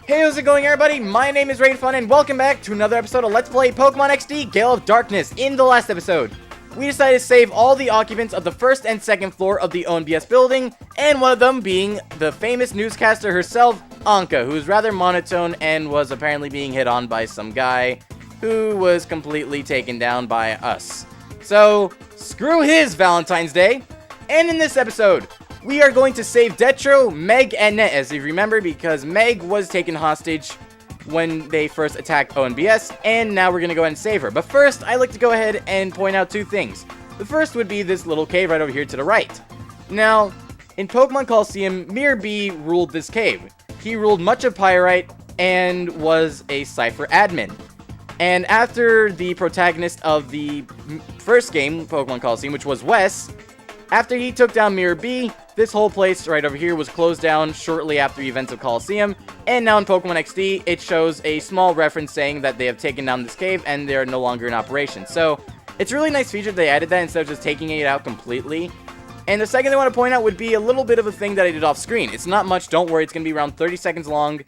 Hey, how's it going, everybody? My name is Raved and welcome back to another episode of Let's Play Pokemon XD Gale of Darkness. In the last episode, we decided to save all the occupants of the first and second floor of the ONBS building, and one of them being the famous newscaster herself, Anka, who's rather monotone and was apparently being hit on by some guy who was completely taken down by us. So, screw his Valentine's Day. And in this episode, we are going to save Detro, Meg, and Net, as you remember, because Meg was taken hostage when they first attacked ONBS, and now we're going to go ahead and save her. But first, I like to go ahead and point out two things. The first would be this little cave right over here to the right. Now, in Pokemon Coliseum, Mirror B ruled this cave. He ruled much of Pyrite and was a Cipher admin. And after the protagonist of the first game, Pokemon Coliseum, which was Wes, after he took down Mirror B, this whole place right over here was closed down shortly after the events of Coliseum, and now in Pokemon XD, it shows a small reference saying that they have taken down this cave and they're no longer in operation. So, it's a really nice feature they added that instead of just taking it out completely. And the second thing I want to point out would be a little bit of a thing that I did off screen. It's not much, don't worry, it's going to be around 30 seconds long.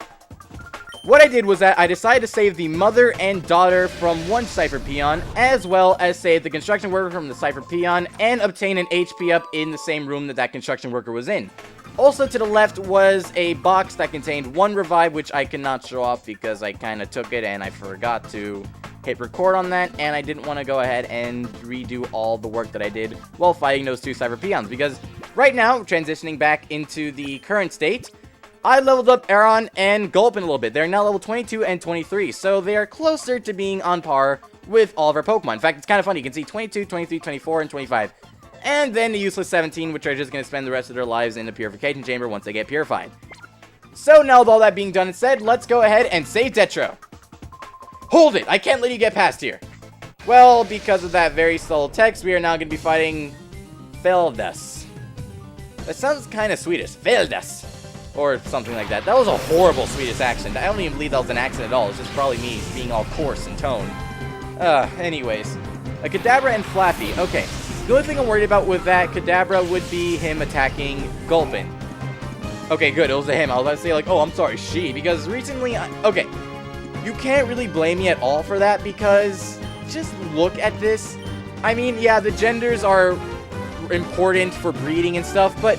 What I did was that I decided to save the mother and daughter from one Cipher peon, as well as save the construction worker from the Cipher peon, and obtain an HP up in the same room that that construction worker was in. Also to the left was a box that contained one revive, which I cannot show off because I kind of took it and I forgot to hit record on that, and I didn't want to go ahead and redo all the work that I did while fighting those two Cipher peons, because right now, transitioning back into the current state, I leveled up Aron and Gulpin a little bit. They're now level 22 and 23, so they are closer to being on par with all of our Pokemon. In fact, it's kind of funny. You can see 22, 23, 24, and 25. And then the useless 17, which are just going to spend the rest of their lives in the purification chamber once they get purified. So now with all that being done and said, let's go ahead and save Detro. Hold it! I can't let you get past here. Well, because of that very subtle text, we are now going to be fighting Feldas. That sounds kind of Swedish. Feldas. Or something like that. That was a horrible Swedish accent. I don't even believe that was an accent at all. It's just probably me being all coarse in tone. Anyways. A Kadabra and Flappy. Okay. The only thing I'm worried about with that Kadabra would be him attacking Gulpin. Okay, good. It was him. I was about to say, like, oh, I'm sorry, she. Because recently, okay. You can't really blame me at all for that because just look at this. I mean, yeah, the genders are important for breeding and stuff, but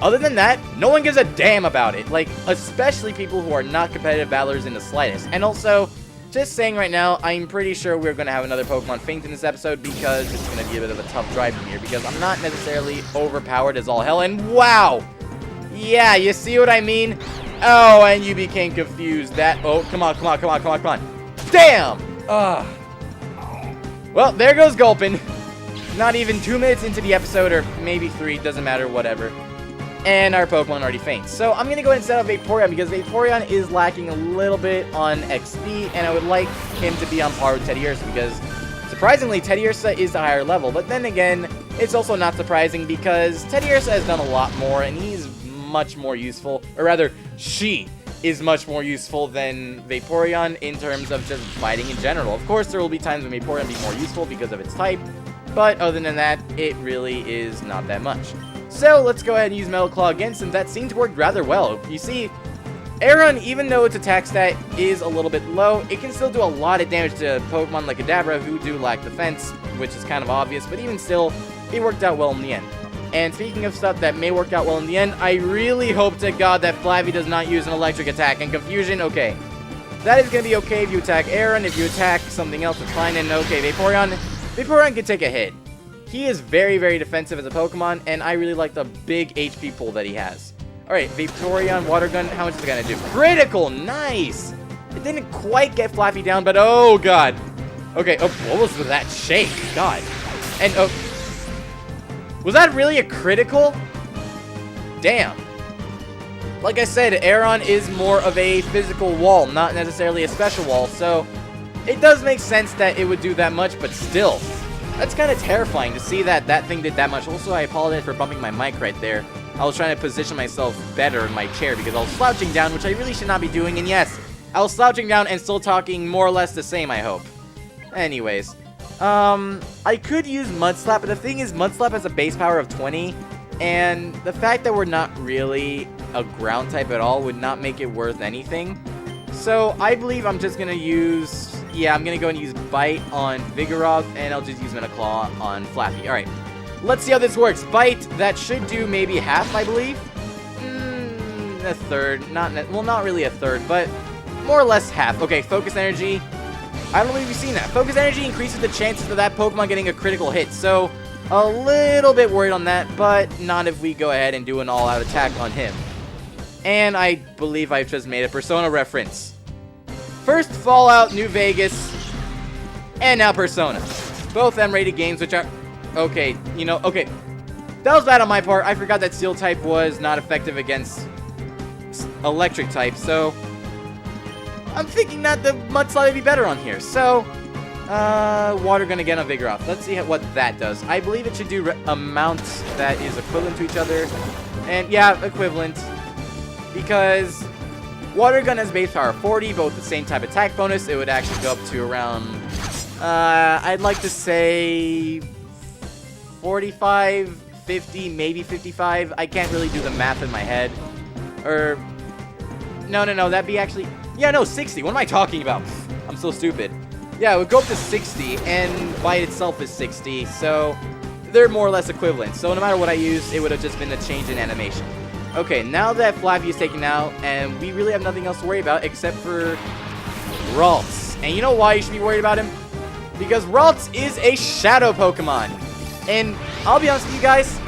other than that, no one gives a damn about it. Like, especially people who are not competitive battlers in the slightest. And also, just saying right now, I'm pretty sure we're going to have another Pokemon faint in this episode because it's going to be a bit of a tough drive from here because I'm not necessarily overpowered as all hell. And wow! Yeah, you see what I mean? Oh, and you became confused. Oh, come on. Damn! Well, there goes Gulpin. Not even 2 minutes into the episode, or maybe 3, doesn't matter, whatever. And our Pokemon already faints. So I'm going to go ahead and set up Vaporeon because Vaporeon is lacking a little bit on XP, and I would like him to be on par with Teddiursa because, surprisingly, Teddiursa is the higher level. But then again, it's also not surprising because Teddiursa has done a lot more, and he's much more useful, or rather, she is much more useful than Vaporeon in terms of just fighting in general. Of course, there will be times when Vaporeon will be more useful because of its type, but other than that, it really is not that much. So, let's go ahead and use Metal Claw again, since that seemed to work rather well. You see, Aron, even though its attack stat is a little bit low, it can still do a lot of damage to Pokemon like Kadabra, who do lack defense, which is kind of obvious, but even still, it worked out well in the end. And speaking of stuff that may work out well in the end, I really hope to God that Flappy does not use an electric attack. And Confusion, okay. That is going to be okay if you attack Aron. If you attack something else, it's fine. And okay, Vaporeon can take a hit. He is very, very defensive as a Pokemon, and I really like the big HP pull that he has. Alright, Vaporeon, Water Gun, how much is it going to do? Critical! Nice! It didn't quite get Flappy down, but oh god. Okay, oh, what was that shake? God. And, oh, was that really a critical? Damn. Like I said, Aron is more of a physical wall, not necessarily a special wall, so it does make sense that it would do that much, but still. That's kind of terrifying to see that that thing did that much. Also, I apologize for bumping my mic right there. I was trying to position myself better in my chair because I was slouching down, which I really should not be doing. And yes, I was slouching down and still talking more or less the same, I hope. Anyways, I could use Mud Slap, but the thing is, Mud Slap has a base power of 20, And the fact that we're not really a ground type at all would not make it worth anything. So I believe I'm just going to use... Yeah, I'm going to go and use Bite on Vigoroth, and I'll just use Claw on Flappy. Alright, let's see how this works. Bite, that should do maybe half, I believe. A third. Not really a third, but more or less half. Okay, Focus Energy. I don't believe you've seen that. Focus Energy increases the chances of that Pokemon getting a critical hit, so a little bit worried on that, but not if we go ahead and do an all-out attack on him. And I believe I've just made a Persona reference. First, Fallout, New Vegas, and now Persona. Both M-rated games, which are... Okay, you know, okay. That was bad on my part. I forgot that Steel type was not effective against Electric type, so... I'm thinking that the Mudslide would be better on here. So, Water Gun again on Vigoroth. Let's see what that does. I believe it should do amounts that is equivalent to each other. And, yeah, equivalent. Because... Water Gun has base power 40, but with the same type attack bonus, it would actually go up to around, I'd like to say 45, 50, maybe 55. I can't really do the math in my head. Or, no, that'd be actually, yeah, no, 60. What am I talking about? I'm so stupid. Yeah, it would go up to 60, and Bite itself is 60, so they're more or less equivalent. So no matter what I use, it would have just been a change in animation. Okay, now that Flappy is taken out, and we really have nothing else to worry about except for Ralts. And you know why you should be worried about him? Because Ralts is a Shadow Pokemon. And I'll be honest with you guys,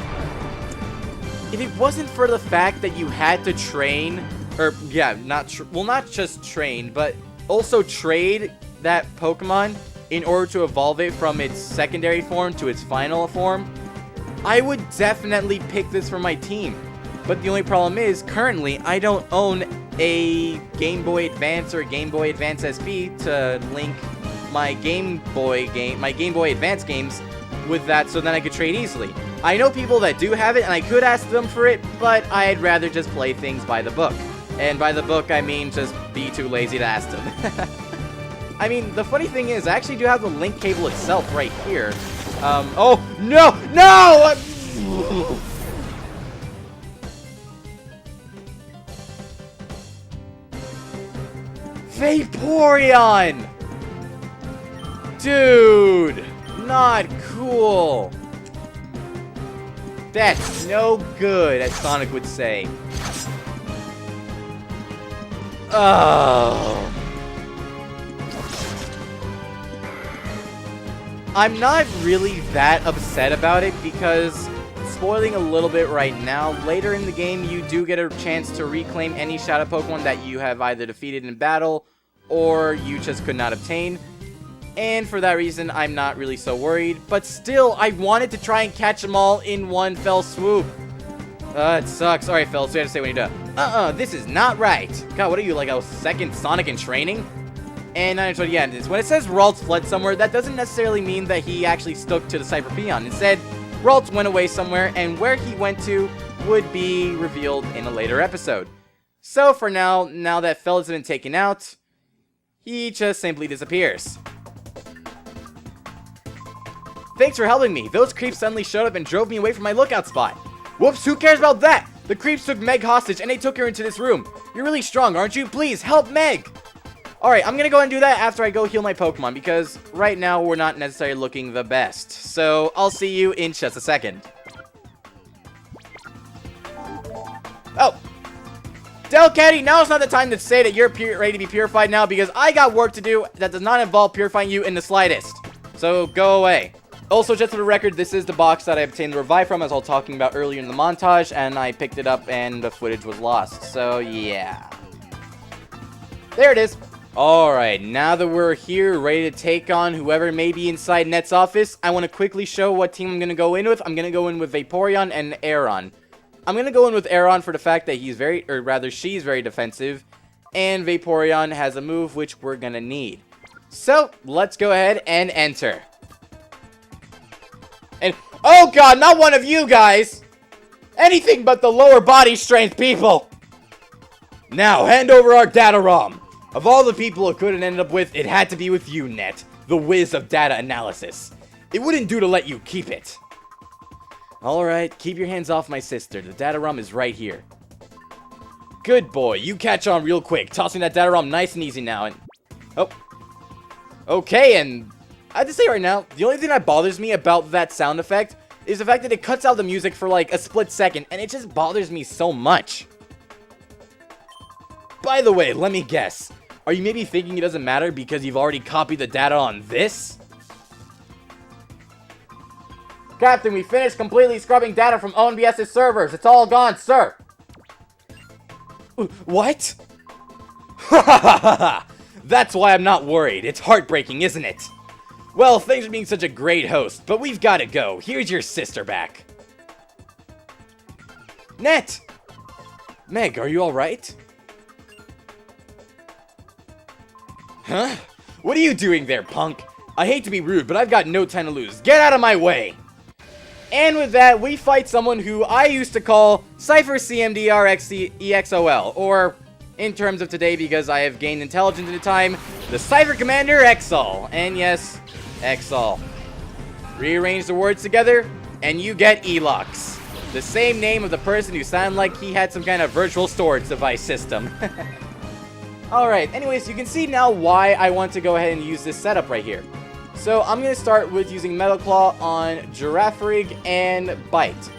if it wasn't for the fact that you had to train, or yeah, not just train, but also trade that Pokemon in order to evolve it from its secondary form to its final form, I would definitely pick this for my team. But the only problem is, currently, I don't own a Game Boy Advance or Game Boy Advance SP to link my Game Boy Advance games with that so then I could trade easily. I know people that do have it, and I could ask them for it, but I'd rather just play things by the book. And by the book, I mean just be too lazy to ask them. I mean, the funny thing is, I actually do have the link cable itself right here. Oh, no! No! Vaporeon! Dude! Not cool! That's no good, as Sonic would say. Oh. I'm not really that upset about it because, spoiling a little bit right now, later in the game you do get a chance to reclaim any Shadow Pokemon that you have either defeated in battle or you just could not obtain. And for that reason, I'm not really so worried. But still, I wanted to try and catch them all in one fell swoop. It sucks. Alright, fellas, you have to say when you're done. This is not right. God, what are you, like a second Sonic in training? And yeah, when it says Ralts fled somewhere, that doesn't necessarily mean that he actually stuck to the Cipher Peon. Instead, Ralts went away somewhere, and where he went to would be revealed in a later episode. So for now that Fella's been taken out, he just simply disappears. Thanks for helping me. Those creeps suddenly showed up and drove me away from my lookout spot. Whoops, who cares about that? The creeps took Meg hostage and they took her into this room. You're really strong, aren't you? Please, help Meg! Alright, I'm gonna go and do that after I go heal my Pokemon, because right now we're not necessarily looking the best. So, I'll see you in just a second. Oh! Delcatty, now is not the time to say that you're ready to be purified now, because I got work to do that does not involve purifying you in the slightest. So, go away. Also, just for the record, this is the box that I obtained the revive from, as I was talking about earlier in the montage, and I picked it up and the footage was lost. So, yeah. There it is. Alright, now that we're here, ready to take on whoever may be inside Net's office, I want to quickly show what team I'm going to go in with. I'm going to go in with Vaporeon and Aeron. I'm going to go in with Aeron for the fact that she's very defensive, and Vaporeon has a move which we're going to need. So, let's go ahead and enter. And, oh god, not one of you guys! Anything but the lower body strength people! Now, hand over our data ROM. Of all the people it could have ended up with, it had to be with you, Net, the whiz of data analysis. It wouldn't do to let you keep it. Alright, keep your hands off my sister. The data ROM is right here. Good boy, you catch on real quick, tossing that data around nice and easy now, and... Oh. Okay, and I have to say right now, the only thing that bothers me about that sound effect is the fact that it cuts out the music for like a split second, and it just bothers me so much. By the way, let me guess. Are you maybe thinking it doesn't matter because you've already copied the data on this? Captain, we finished completely scrubbing data from ONBS's servers. It's all gone, sir. What? That's why I'm not worried. It's heartbreaking, isn't it? Well, thanks for being such a great host, but we've got to go. Here's your sister back. Net! Meg, are you alright? Huh? What are you doing there, punk? I hate to be rude, but I've got no time to lose. Get out of my way! And with that, we fight someone who I used to call Cipher CMDRXEXOL, or, in terms of today, because I have gained intelligence in the time, the Cipher Commander Exol. And yes, Exol. Rearrange the words together, and you get Elox. The same name of the person who sounded like he had some kind of virtual storage device system. Alright, anyways, you can see now why I want to go ahead and use this setup right here. So I'm going to start with using Metal Claw on Girafarig and Bite.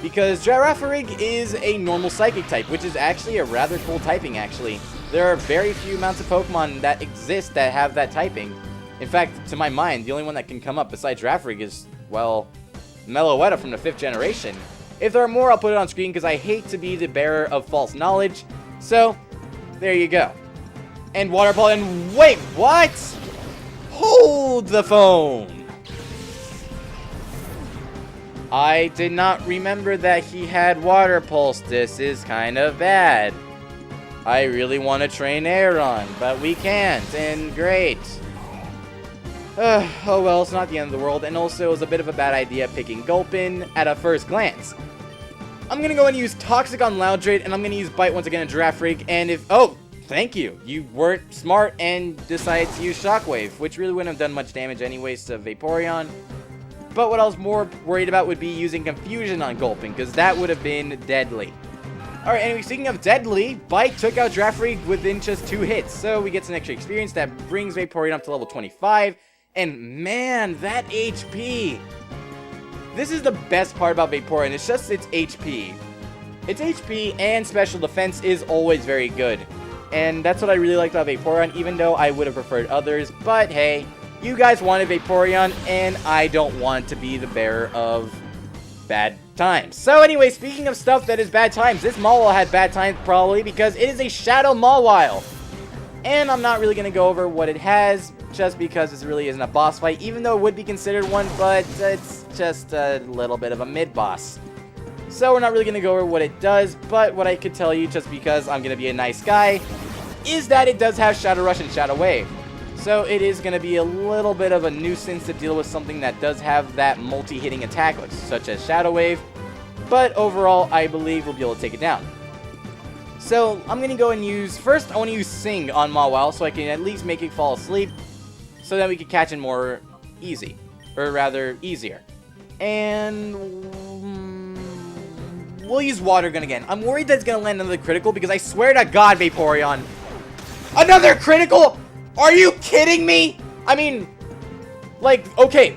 Because Girafarig is a normal Psychic type, which is actually a rather cool typing, actually. There are very few amounts of Pokemon that exist that have that typing. In fact, to my mind, the only one that can come up besides Girafarig is, well, Meloetta from the 5th generation. If there are more, I'll put it on screen because I hate to be the bearer of false knowledge. So, there you go. And Water Ball, and wait, what? Hold the phone! I did not remember that he had Water Pulse. This is kind of bad. I really want to train Aeron, but we can't, and great. Oh well, it's not the end of the world, and also it was a bit of a bad idea picking Gulpin at a first glance. I'm gonna go and use Toxic on Loudred, and I'm gonna use Bite once again on Girafarig, and if... Oh! Thank you. You weren't smart and decided to use Shockwave, which really wouldn't have done much damage anyways to Vaporeon. But what I was more worried about would be using Confusion on Gulpin, because that would have been deadly. Alright, anyway, speaking of deadly, Bite took out Girafarig within just 2 hits, so we get some extra experience that brings Vaporeon up to level 25. And man, that HP! This is the best part about Vaporeon, it's just its HP. Its HP and special defense is always very good. And that's what I really liked about Vaporeon, even though I would have preferred others. But hey, you guys wanted Vaporeon, and I don't want to be the bearer of bad times. So anyway, speaking of stuff that is bad times, this Mawile had bad times probably because it is a Shadow Mawile. And I'm not really going to go over what it has, just because this really isn't a boss fight, even though it would be considered one, but it's just a little bit of a mid-boss. So we're not really going to go over what it does, but what I could tell you, just because I'm going to be a nice guy, is that it does have Shadow Rush and Shadow Wave. So it is going to be a little bit of a nuisance to deal with something that does have that multi-hitting attack, such as Shadow Wave. But overall, I believe we'll be able to take it down. So I'm going to go and use... First, I want to use Sing on Mawile, so I can at least make it fall asleep, so that we can catch it more easy. Or rather, easier. And... we'll use Water Gun again. I'm worried that it's going to land another critical because I swear to God, Vaporeon. Another critical? Are you kidding me? I mean, like, okay.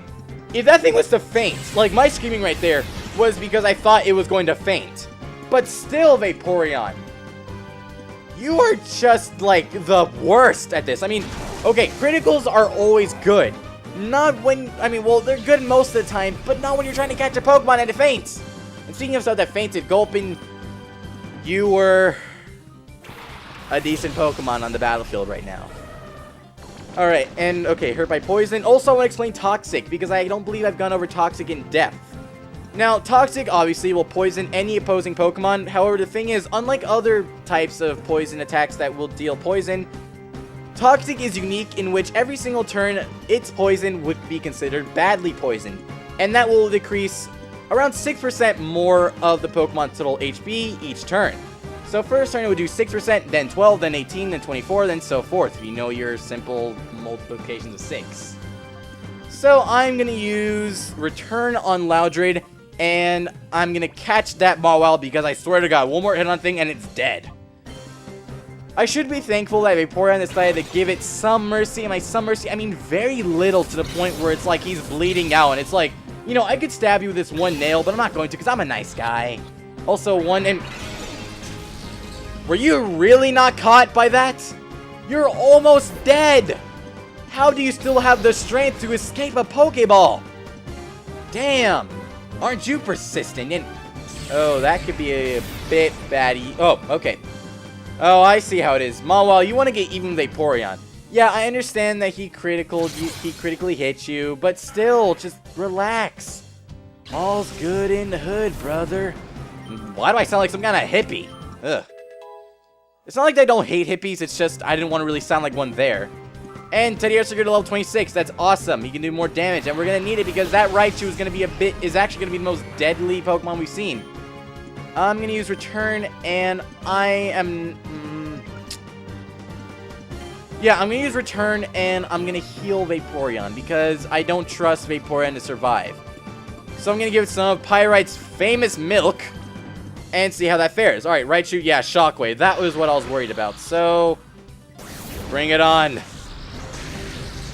If that thing was to faint, like my screaming right there was because I thought it was going to faint. But still, Vaporeon. You are just, like, the worst at this. I mean, okay, criticals are always good. Not when, I mean, well, they're good most of the time, but not when you're trying to catch a Pokemon and it faints. And speaking of stuff that fainted, Gulpin, you were a decent Pokemon on the battlefield right now. Alright, and okay, hurt by poison. Also, I want to explain Toxic, because I don't believe I've gone over Toxic in depth. Now, Toxic obviously will poison any opposing Pokemon. However, the thing is, unlike other types of poison attacks that will deal poison, Toxic is unique in which every single turn, its poison would be considered badly poisoned. And that will decrease around 6% more of the Pokemon's total HP each turn. So first turn it would do 6%, then 12, then 18, then 24, then so forth. You know your simple multiplications of 6. So I'm going to use Return on Loudred, and I'm going to catch that Mawile because I swear to God, one more hit on thing and it's dead. I should be thankful that Vaporeon decided to give it some mercy. And by some mercy, I mean very little, to the point where it's like he's bleeding out. And it's like, you know, I could stab you with this one nail, but I'm not going to because I'm a nice guy. Also, and... Were you really not caught by that? You're almost dead! How do you still have the strength to escape a Pokeball? Damn! Aren't you persistent? And oh, that could be a bit batty. Oh, okay. Oh, I see how it is. Mawile, you want to get even with Vaporeon. Yeah, I understand that he critically hit you, but still, just relax. All's good in the hood, brother. Why do I sound like some kind of hippie? Ugh. It's not like I don't hate hippies, it's just I didn't want to really sound like one there. And Teddiursa to level 26, that's awesome. He can do more damage, and we're going to need it because that Raichu is going to be is actually going to be the most deadly Pokemon we've seen. I'm going to use Return, and I'm going to use Return, and I'm going to heal Vaporeon because I don't trust Vaporeon to survive. So I'm going to give it some of Pyrite's famous milk and see how that fares. Alright, Raichu, yeah, Shockwave. That was what I was worried about. So, bring it on.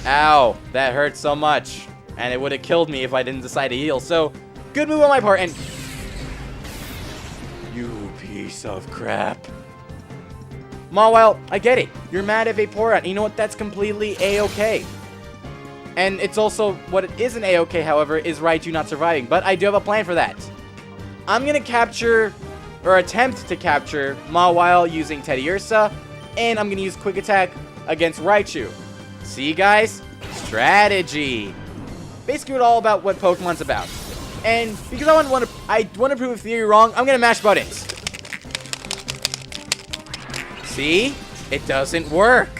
Ow, that hurt so much. And it would have killed me if I didn't decide to heal. So, good move on my part, and... You piece of crap. Mawile, I get it. You're mad at Vaporeon. You know what? That's completely A-okay. And it's also, what isn't A-okay, however, is Raichu not surviving. But I do have a plan for that. I'm going to capture, or attempt to capture, Mawile using Teddiursa, and I'm going to use Quick Attack against Raichu. See, guys? Strategy. Basically, all about what Pokemon's about. And because I want to prove a theory wrong, I'm going to mash buttons. See? It doesn't work.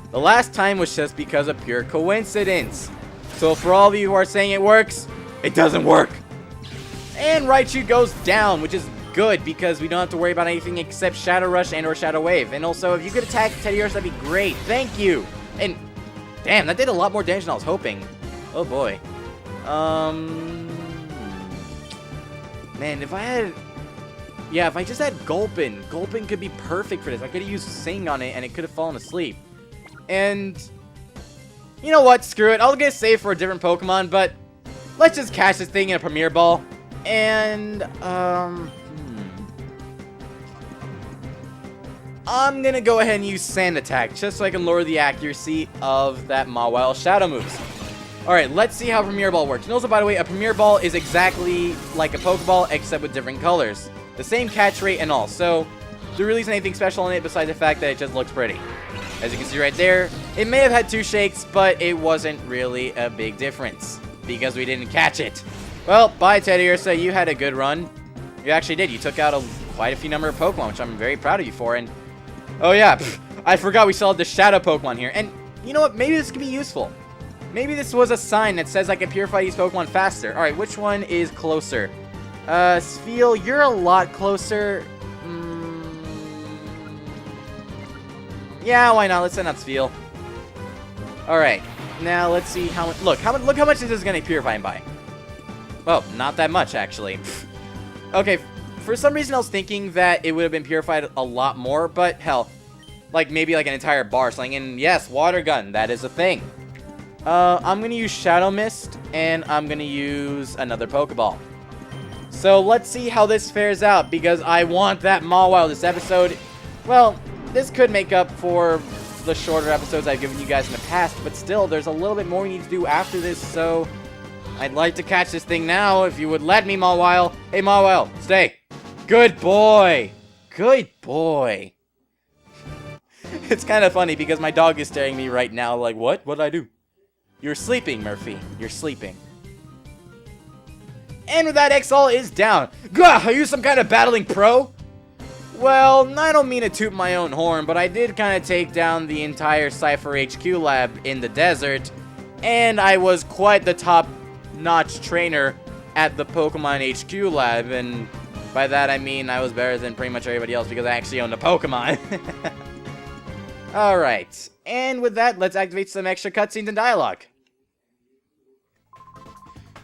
The last time was just because of pure coincidence. So for all of you who are saying it works, it doesn't work. And Raichu goes down, which is good because we don't have to worry about anything except Shadow Rush and or Shadow Wave. And also, if you could attack Teddiursa, that'd be great. Thank you. And damn, that did a lot more damage than I was hoping. Oh boy. Man, if I just had Gulpin. Gulpin could be perfect for this. I could have used Sing on it and it could have fallen asleep. And you know what? Screw it. I'll get saved for a different Pokemon, but let's just catch this thing in a Premier Ball. And, I'm gonna go ahead and use Sand Attack, just so I can lower the accuracy of that Mawile Shadow moves. Alright, let's see how Premier Ball works. And also, by the way, a Premier Ball is exactly like a Pokeball, except with different colors. The same catch rate and all, so there really isn't anything special in it besides the fact that it just looks pretty. As you can see right there, it may have had 2 shakes, but it wasn't really a big difference, because we didn't catch it. Well, bye Teddiursa, you had a good run. You actually did. You took out quite a few number of Pokemon, which I'm very proud of you for. And oh yeah, I forgot we still have the Shadow Pokemon here. And you know what? Maybe this could be useful. Maybe this was a sign that says I can purify these Pokemon faster. Alright, which one is closer? Spheal, you're a lot closer. Yeah, why not? Let's send out Spheal. Alright, now let's see how much... Look how much this is going to purify him by. Well, not that much, actually. Okay, for some reason I was thinking that it would have been purified a lot more, but hell, like maybe like an entire bar or something. And yes, Water Gun, that is a thing. I'm going to use Shadow Mist, and I'm going to use another Pokeball. So let's see how this fares out, because I want that Mawile this episode. Well, this could make up for the shorter episodes I've given you guys in the past, but still, there's a little bit more we need to do after this, so I'd like to catch this thing now, if you would let me, Mawile. Hey, Mawile, stay. Good boy. Good boy. It's kind of funny, because my dog is staring at me right now like, what? What did I do? You're sleeping, Murphy. You're sleeping. And with that, Exalt is down. Gah, are you some kind of battling pro? Well, I don't mean to toot my own horn, but I did kind of take down the entire Cipher HQ lab in the desert, and I was quite the top-notch trainer at the Pokemon HQ lab, and by that I mean I was better than pretty much everybody else because I actually owned a Pokemon. Alright, and with that, let's activate some extra cutscenes and dialogue.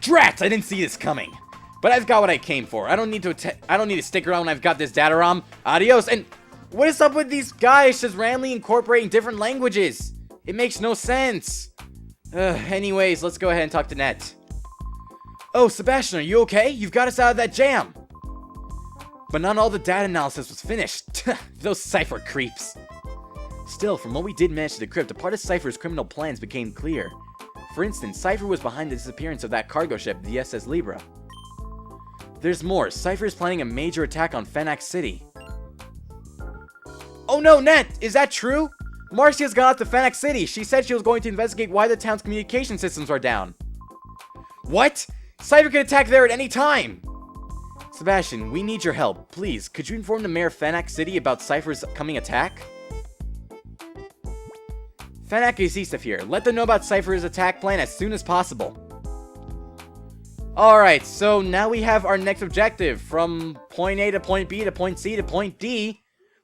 Drat! I didn't see this coming. But I've got what I came for. I don't need to stick around when I've got this Datarom. Adios, and What is up with these guys just randomly incorporating different languages? It makes no sense. Anyways, let's go ahead and talk to Net. Oh, Sebastian, are you okay? You've got us out of that jam. But not all the data analysis was finished. Those Cipher creeps. Still, from what we did manage to decrypt, a part of Cipher's criminal plans became clear. For instance, Cipher was behind the disappearance of that cargo ship, the SS Libra. There's more. Cipher is planning a major attack on Fenax City. Oh no, Net! Is that true? Marcia's gone out to Fenax City. She said she was going to investigate why the town's communication systems are down. What? Cipher could attack there at any time! Sebastian, we need your help. Please, could you inform the mayor of Fenax City about Cipher's coming attack? Fenax is east of here. Let them know about Cipher's attack plan as soon as possible. Alright, so now we have our next objective. From point A to point B to point C to point D,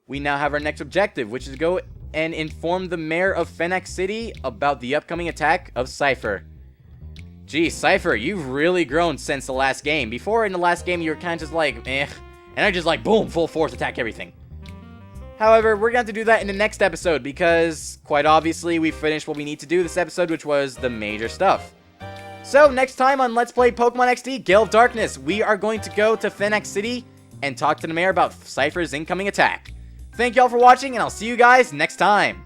we now have our next objective, which is to go and inform the mayor of Fenax City about the upcoming attack of Cipher. Geez, Cipher, you've really grown since the last game. Before, in the last game, you were kind of just like, eh. And I just like, boom, full force attack everything. However, we're going to have to do that in the next episode because, quite obviously, we finished what we need to do this episode, which was the major stuff. So, next time on Let's Play Pokemon XD Gale of Darkness, we are going to go to Fenax City and talk to the mayor about Cipher's incoming attack. Thank y'all for watching, and I'll see you guys next time.